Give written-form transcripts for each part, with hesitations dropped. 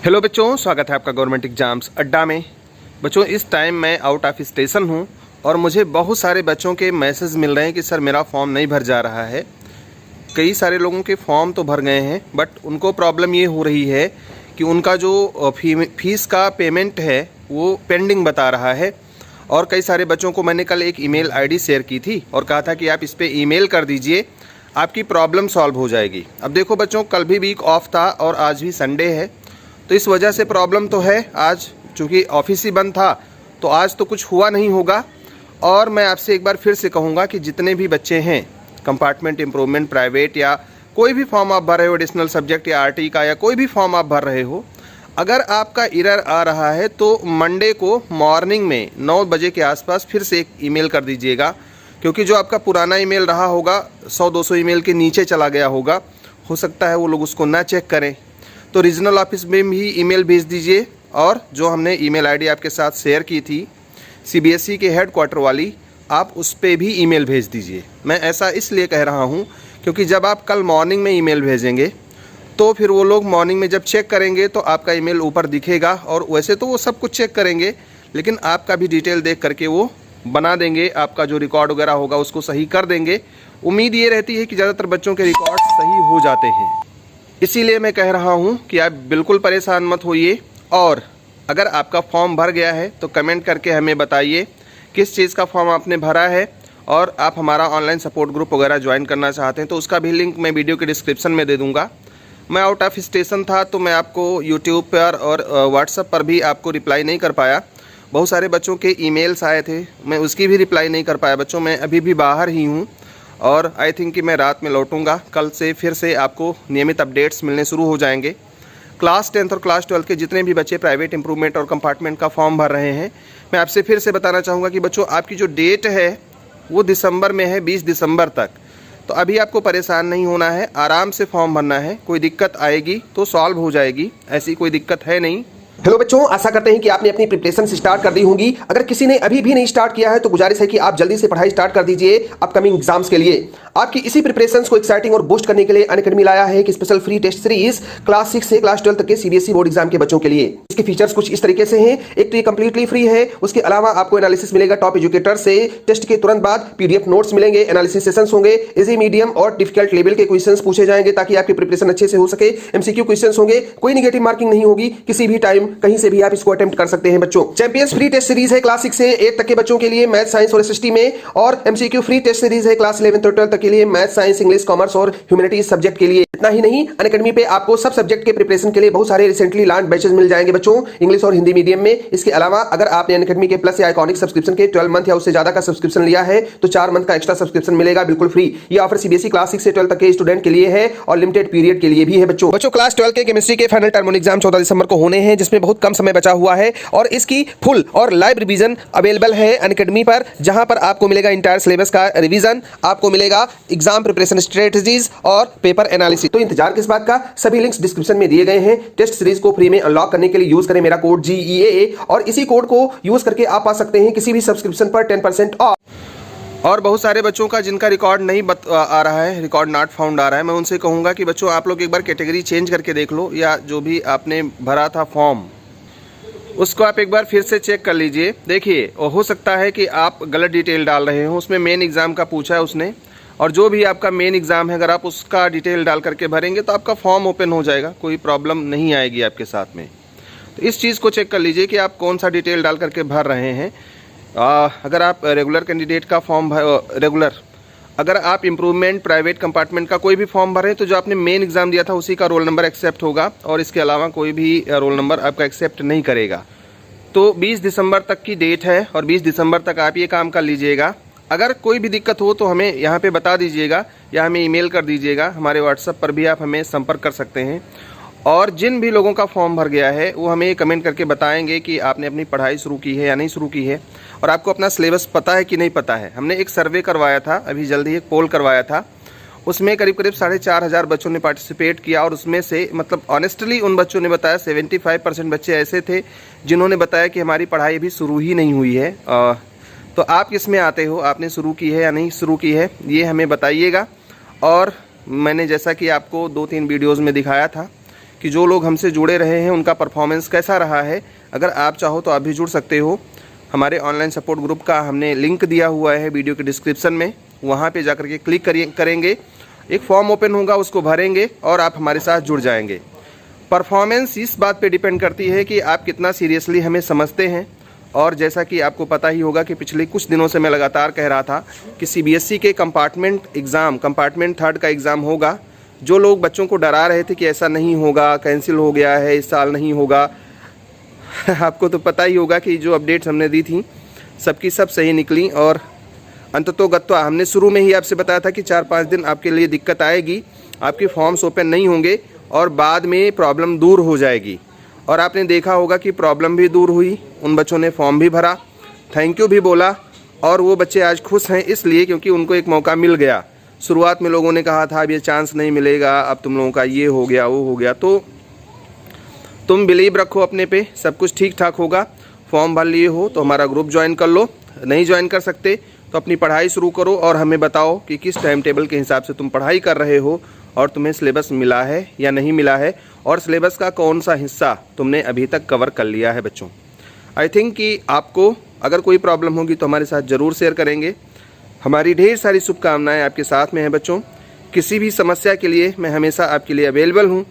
Hello बच्चों, स्वागत है आपका गवर्नमेंट एग्जाम्स अड्डा में। बच्चों, इस टाइम मैं आउट ऑफ स्टेशन हूं और मुझे बहुत सारे बच्चों के मैसेज मिल रहे हैं कि सर मेरा फॉर्म नहीं भर जा रहा है। कई सारे लोगों के फॉर्म तो भर गए हैं, बट उनको प्रॉब्लम ये हो रही है कि उनका जो फीस का पेमेंट है वो पेंडिंग बता रहा है। और कई सारे बच्चों को मैंने कल एक ईमेल आईडी शेयर की थी और कहा था कि आप इस पर ईमेल कर दीजिए, आपकी प्रॉब्लम सॉल्व हो जाएगी। अब देखो बच्चों, कल भी वीक ऑफ था और आज भी संडे है, तो इस वजह से प्रॉब्लम तो है। आज चूँकि ऑफिस ही बंद था तो आज तो कुछ हुआ नहीं होगा। और मैं आपसे एक बार फिर से कहूँगा कि जितने भी बच्चे हैं कंपार्टमेंट इम्प्रूवमेंट प्राइवेट या कोई भी फॉर्म आप भर रहे हो, एडिशनल सब्जेक्ट या आरटी का या कोई भी फॉर्म आप भर रहे हो, अगर आपका एरर आ रहा है तो मंडे को मॉर्निंग में 9 बजे के आसपास फिर से एक ईमेल कर दीजिएगा, क्योंकि जो आपका पुराना ईमेल रहा होगा 100-200 ईमेल के नीचे चला गया होगा, हो सकता है वो लोग उसको ना चेक करें। तो रीजनल ऑफिस में भी ईमेल भेज दीजिए और जो हमने ईमेल आईडी आपके साथ शेयर की थी सीबीएसई के हेडक्वार्टर वाली, आप उस पर भी ईमेल भेज दीजिए। मैं ऐसा इसलिए कह रहा हूं क्योंकि जब आप कल मॉर्निंग में ईमेल भेजेंगे तो फिर वो लोग मॉर्निंग में जब चेक करेंगे तो आपका ईमेल ऊपर दिखेगा। और वैसे तो वो सब कुछ चेक करेंगे, लेकिन आपका भी डिटेल देख करके वो बना देंगे, आपका जो रिकॉर्ड वगैरह होगा उसको सही कर देंगे। उम्मीद ये रहती है कि ज़्यादातर बच्चों के रिकॉर्ड सही हो जाते हैं, इसीलिए मैं कह रहा हूं कि आप बिल्कुल परेशान मत होइए। और अगर आपका फॉर्म भर गया है तो कमेंट करके हमें बताइए किस चीज़ का फॉर्म आपने भरा है। और आप हमारा ऑनलाइन सपोर्ट ग्रुप वगैरह ज्वाइन करना चाहते हैं तो उसका भी लिंक मैं वीडियो के डिस्क्रिप्शन में दे दूंगा। मैं आउट ऑफ स्टेशन था तो मैं आपको यूट्यूब पर और व्हाट्सएप पर भी आपको रिप्लाई नहीं कर पाया। बहुत सारे बच्चों के ईमेल्स आए थे, मैं उसकी भी रिप्लाई नहीं कर पाया। बच्चों, मैं अभी भी बाहर ही हूँ और आई थिंक कि मैं रात में लौटूंगा। कल से फिर से आपको नियमित अपडेट्स मिलने शुरू हो जाएंगे। क्लास 10th और क्लास 12 के जितने भी बच्चे प्राइवेट इम्प्रूवमेंट और कंपार्टमेंट का फॉर्म भर रहे हैं, मैं आपसे फिर से बताना चाहूँगा कि बच्चों, आपकी जो डेट है वो दिसंबर में है, 20 दिसंबर तक। तो अभी आपको परेशान नहीं होना है, आराम से फॉर्म भरना है। कोई दिक्कत आएगी तो सॉल्व हो जाएगी, ऐसी कोई दिक्कत है नहीं। हेलो बच्चों, आशा करते हैं कि आपने अपनी प्रिपरेशन स्टार्ट कर दी होंगी। अगर किसी ने अभी भी नहीं स्टार्ट किया है तो गुजारिश है कि आप जल्दी से पढ़ाई स्टार्ट कर दीजिए अपकमिंग एग्जाम्स के लिए। आपकी इसी प्रिपरेशंस को एक्साइटिंग और बूस्ट करने के लिए अनअकैडमी लाया है एक special free test series class 6 से क्लास 12 तक के सीबीएसई बोर्ड एग्जाम के बच्चों के लिए। इसके फीचर्स कुछ इस तरीके से हैं। एक तो ये कंप्लीटली फ्री है, उसके अलावा आपको एनालिसिस मिलेगा टॉप एजुकेटर से। टेस्ट के तुरंत बाद पीडीएफ नोट्स मिलेंगे, एनालिसिस सेशंस होंगे, इजी मीडियम और डिफिकल्ट लेवल के क्वेश्चंस पूछे जाएंगे ताकि आपकी प्रिपरेशन अच्छे से हो सके। एमसीक्यू क्वेश्चंस होंगे, कोई नेगेटिव मार्किंग नहीं होगी, किसी भी टाइम कहीं से भी आप इसको अटेम्प्ट कर सकते हैं। बच्चों, चैंपियंस फ्री टेस्ट सीरीज है क्लास 6 से 8 तक के बच्चों के लिए मैथ साइंस और एसएसटी में, और एमसीक्यू फ्री टेस्ट सीरीज है क्लास 11 और 12 तक के लिए मैथ साइंस इंग्लिश कॉमर्स और ह्यूमैनिटीज सब्जेक्ट के लिए। इतना ही नहीं, अनअकैडमी पे आपको सब सब्जेक्ट के प्रिपरेशन के लिए बहुत सारे रिसेंटली लॉन्च बैचेस मिल जाएंगे बच्चों, इंग्लिश और हिंदी मीडियम में। इसके अलावा अगर आपने अनअकैडमी के प्लस या आइकॉनिक सब्सक्रिप्शन के 12 मंथ या उससे ज्यादा का सब्सक्रिप्शन लिया है तो 4 मंथ का एक्स्ट्रा सब्सक्रिप्शन मिलेगा बिल्कुल फ्री। ये ऑफर सीबीएसई क्लास 6 से 12 तक के स्टूडेंट के लिए है और लिमिटेड पीरियड के लिए भी है। बच्चों, क्लास 12 के केमिस्ट्री के फाइनल टर्म एग्जाम 14 दिसंबर को होने हैं, जिसमें बहुत कम समय बचा हुआ है और इसकी फुल और लाइव रिवीजन अवेलेबल है अनअकैडमी पर, जहां पर आपको मिलेगा इंटायर सिलेबस का रिवीजन, आपको मिलेगा एग्जाम प्रिपरेशन स्ट्रेटजीज और पेपर एनालिसिस। तो इंतजार किस बात का, सभी लिंक्स डिस्क्रिप्शन में दिए गए हैं। टेस्ट सीरीज को फ्री में अनलॉक करने के लिए यूज करें मेरा कोड GEAA और इसी कोड को यूज करके आप पा सकते हैं किसी भी सब्सक्रिप्शन पर 10% ऑफ। और बहुत सारे बच्चों का जिनका रिकॉर्ड नहीं आ रहा है, रिकॉर्ड नॉट फाउंड आ रहा है, मैं उनसे कहूँगा कि बच्चों आप लोग एक बार कैटेगरी चेंज करके देख लो, या जो भी आपने भरा था फॉर्म उसको आप एक बार फिर से चेक कर लीजिए। देखिए, हो सकता है कि आप गलत डिटेल डाल रहे हो, उसमें मेन एग्ज़ाम का पूछा है उसने, और जो भी आपका मेन एग्ज़ाम है अगर आप उसका डिटेल डाल करके भरेंगे तो आपका फॉर्म ओपन हो जाएगा, कोई प्रॉब्लम नहीं आएगी आपके साथ में। तो इस चीज़ को चेक कर लीजिए कि आप कौन सा डिटेल डाल करके भर रहे हैं। अगर आप रेगुलर कैंडिडेट का फॉर्म अगर आप इम्प्रूवमेंट प्राइवेट कंपार्टमेंट का कोई भी फॉर्म भरें तो जो आपने मेन एग्ज़ाम दिया था उसी का रोल नंबर एक्सेप्ट होगा और इसके अलावा कोई भी रोल नंबर आपका एक्सेप्ट नहीं करेगा। तो 20 दिसंबर तक की डेट है और 20 दिसंबर तक आप ये काम कर लीजिएगा। अगर कोई भी दिक्कत हो तो हमें यहाँ पे बता दीजिएगा या हमें ईमेल कर दीजिएगा, हमारे व्हाट्सएप पर भी आप हमें संपर्क कर सकते हैं। और जिन भी लोगों का फॉर्म भर गया है वो हमें कमेंट करके बताएंगे कि आपने अपनी पढ़ाई शुरू की है या नहीं शुरू की है, और आपको अपना सिलेबस पता है कि नहीं पता है। हमने एक सर्वे करवाया था, अभी जल्दी एक पोल करवाया था, उसमें करीब 4,500 बच्चों ने पार्टिसिपेट किया और उसमें से मतलब ऑनेस्टली उन बच्चों ने बताया 75% बच्चे ऐसे थे जिन्होंने बताया कि हमारी पढ़ाई अभी शुरू ही नहीं हुई है। तो आप किस में आते हो, आपने शुरू की है या नहीं शुरू की है, ये हमें बताइएगा। और मैंने जैसा कि आपको 2-3 वीडियोज़ में दिखाया था कि जो लोग हमसे जुड़े रहे हैं उनका परफॉर्मेंस कैसा रहा है। अगर आप चाहो तो आप भी जुड़ सकते हो। हमारे ऑनलाइन सपोर्ट ग्रुप का हमने लिंक दिया हुआ है वीडियो के डिस्क्रिप्शन में, वहाँ पे जाकर के क्लिक करेंगे, एक फॉर्म ओपन होगा, उसको भरेंगे और आप हमारे साथ जुड़ जाएंगे। परफॉर्मेंस इस बात पे डिपेंड करती है कि आप कितना सीरियसली हमें समझते हैं। और जैसा कि आपको पता ही होगा कि पिछले कुछ दिनों से मैं लगातार कह रहा था कि सीबीएसई के कंपार्टमेंट 3rd का एग्ज़ाम होगा। जो लोग बच्चों को डरा रहे थे कि ऐसा नहीं होगा, कैंसिल हो गया है, इस साल नहीं होगा, आपको तो पता ही होगा कि जो अपडेट्स हमने दी थी सबकी सब सही निकली। और अंततोगत्वा हमने शुरू में ही आपसे बताया था कि 4-5 दिन आपके लिए दिक्कत आएगी, आपके फॉर्म्स ओपन नहीं होंगे और बाद में प्रॉब्लम दूर हो जाएगी। और आपने देखा होगा कि प्रॉब्लम भी दूर हुई, उन बच्चों ने फॉर्म भी भरा, थैंक यू भी बोला, और वो बच्चे आज खुश हैं इसलिए क्योंकि उनको एक मौका मिल गया। शुरुआत में लोगों ने कहा था अब ये चांस नहीं मिलेगा, अब तुम लोगों का ये हो गया वो हो गया, तो तुम बिलीव रखो अपने पे, सब कुछ ठीक ठाक होगा। फॉर्म भर लिए हो तो हमारा ग्रुप ज्वाइन कर लो, नहीं ज्वाइन कर सकते तो अपनी पढ़ाई शुरू करो और हमें बताओ कि किस टाइम टेबल के हिसाब से तुम पढ़ाई कर रहे हो और तुम्हें सिलेबस मिला है या नहीं मिला है, और सिलेबस का कौन सा हिस्सा तुमने अभी तक कवर कर लिया है। बच्चों, आई थिंक कि आपको अगर कोई प्रॉब्लम होगी तो हमारे साथ ज़रूर शेयर करेंगे। हमारी ढेर सारी शुभकामनाएं आपके साथ में हैं बच्चों। किसी भी समस्या के लिए मैं हमेशा आपके लिए अवेलेबल हूँ,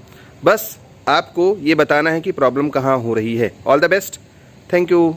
बस आपको ये बताना है कि प्रॉब्लम कहाँ हो रही है। All the best, thank you.